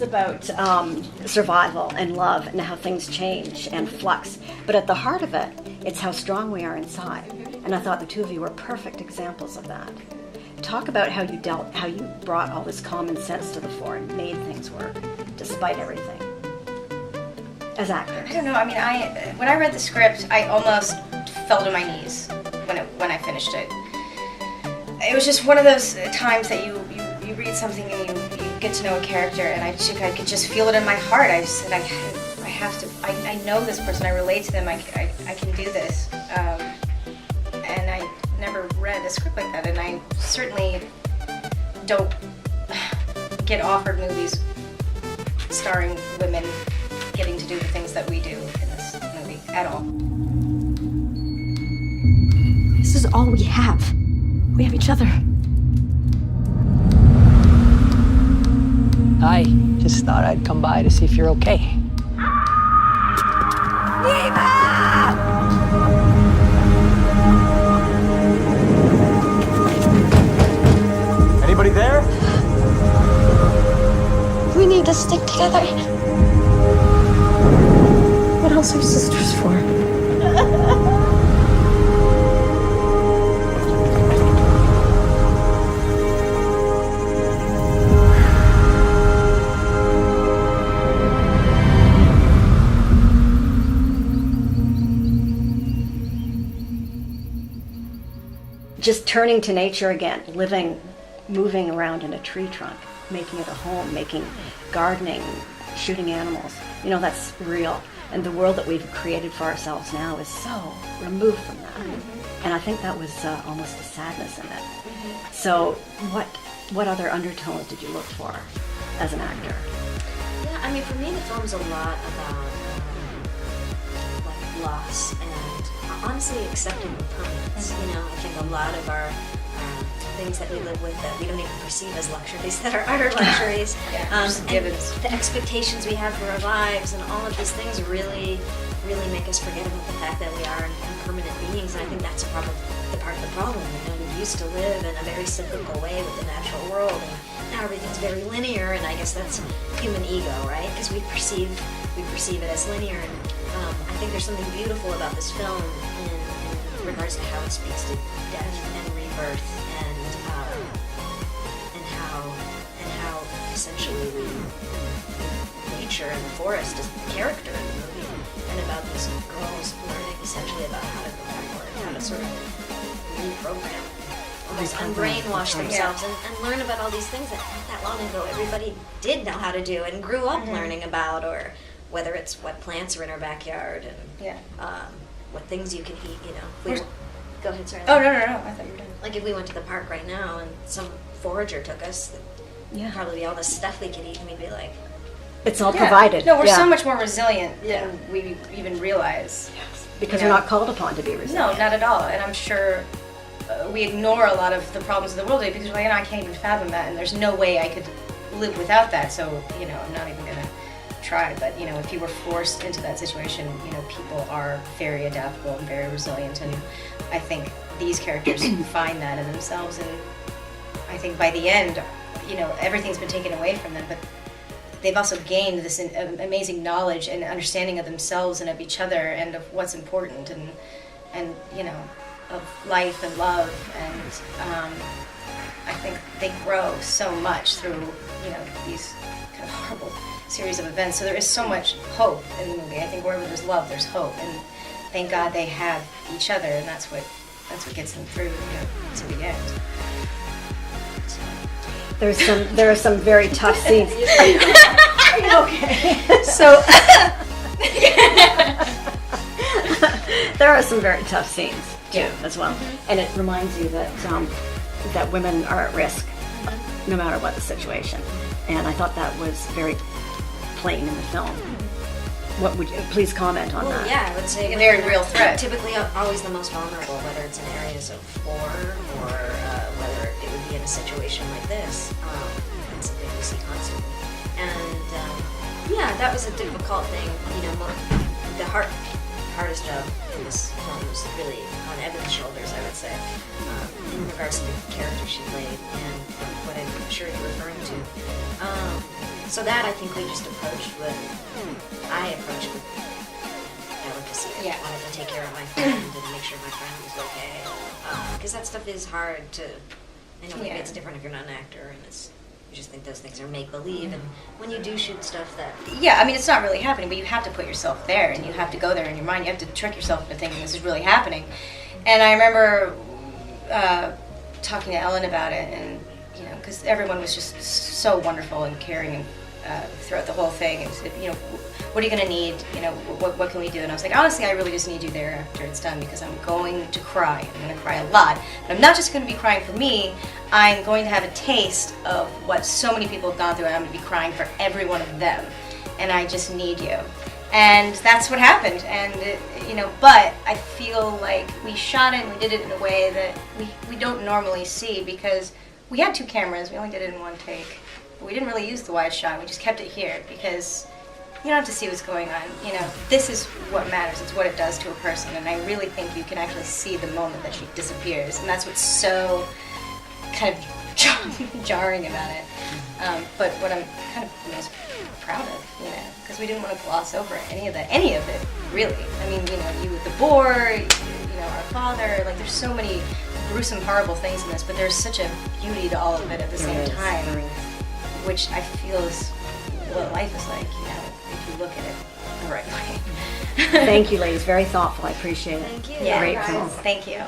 about survival and love and how things change and flux. But at the heart of it, it's how strong we are inside. And I thought the two of you were perfect examples of that. Talk about how you brought all this common sense to the fore and made things work, despite everything. As actors. I don't know. I mean, when I read the script, I almost fell to my knees when I finished it. It was just one of those times that you read something and you get to know a character, and I could just feel it in my heart. I said, I have to. I know this person. I relate to them. I can do this. And I never read a script like that, and I certainly don't get offered movies starring women getting to do the things that we do in this movie at all. This is all we have. We have each other. Hi, just thought I'd come by to see if you're okay. Anybody there? We need to stick together. What else are sisters for? Just turning to nature again, moving around in a tree trunk, making it a home, making gardening, shooting animals. You know, that's real. And the world that we've created for ourselves now is so removed from that. Mm-hmm. And I think that was almost a sadness in it. Mm-hmm. So what other undertones did you look for as an actor? Yeah, I mean, for me, the film's a lot about like loss and honestly accepting impermanence. You know, I think a lot of our things that we live with that we don't even perceive as luxuries that are utter luxuries. And the expectations we have for our lives and all of these things really make us forget about the fact that we are impermanent beings. And I think that's part of the problem. You know, we used to live in a very cyclical way with the natural world, and now everything's very linear. And I guess that's human ego, right? Because we perceive it as linear. And I think there's something beautiful about this film in regards to how it speaks to death and rebirth and how essentially nature and the forest is the character in the movie, and about these girls learning essentially about how to go backward, how to sort of reprogram, almost unbrainwash themselves and learn about all these things that not that long ago everybody did know how to do and grew up learning about, or whether it's what plants are in our backyard and what things you can eat, you know. Go ahead, sorry. Oh, no, I thought you were done. Like if we went to the park right now and some forager took us, probably be all the stuff we could eat, and we'd be like... It's all provided. No, we're so much more resilient than we even realize. Yes. Because we're not called upon to be resilient. No, not at all. And I'm sure we ignore a lot of the problems of the world today because we're like, I can't even fathom that, and there's no way I could live without that, so, you know, I'm not even going to try. But, you know, if you were forced into that situation, you know, people are very adaptable and very resilient, and I think these characters find that in themselves, and I think by the end, you know, everything's been taken away from them, but they've also gained this amazing knowledge and understanding of themselves and of each other and of what's important and you know, of life and love, and I think they grow so much through, you know, these kind of horrible series of events. So there is so much hope in the movie. I think wherever there's love, there's hope, and thank God they have each other, and that's what gets them through, you know, to the end. There are some very tough scenes. Are you okay? So there are some very tough scenes too, as well, and it reminds you that that women are at risk, no matter what the situation. And I thought that was very plain in the film. What would you please comment on that? Yeah, I would say a very real threat. Typically, always the most vulnerable, whether it's in areas of war or whether it would be in a situation like this. It's something we see constantly, and yeah, that was a difficult thing. You know, the hard hardest job in this film was really on Evan's shoulders, I would say, in regards to the character she played and what I'm sure you're referring to. So that I think we just approached with delicacy. Yeah. I wanted to take care of my friend and make sure my friend was okay. Because that stuff is hard to, I know maybe it's different if you're not an actor and you just think those things are make-believe, and when you do shoot stuff that... Yeah, I mean, it's not really happening, but you have to put yourself there, and you have to go there in your mind. You have to trick yourself into thinking this is really happening. And I remember talking to Ellen about it, and, you know, because everyone was just so wonderful and caring throughout the whole thing, and said, you know, what are you going to need? You know, what can we do? And I was like, honestly, I really just need you there after it's done, because I'm going to cry. I'm going to cry a lot. But I'm not just going to be crying for me. I'm going to have a taste of what so many people have gone through, and I'm going to be crying for every one of them. And I just need you. And that's what happened. And, you know, but I feel like we shot it and we did it in a way that we don't normally see, because we had 2 cameras. We only did it in 1 take. But we didn't really use the wide shot. We just kept it here because you don't have to see what's going on. You know, this is what matters. It's what it does to a person. And I really think you can actually see the moment that she disappears. And that's what's so kind of jarring about it. But what I'm kind of most proud of, you know, because we didn't want to gloss over any of it, really. I mean, you know, you with the boar, you know, our father, like there's so many gruesome, horrible things in this, but there's such a beauty to all of it at the same time, which I feel is what life is like, you know, if you look at it the right way. Thank you, ladies. Very thoughtful. I appreciate it. Thank you. Yeah, Great film. thank you.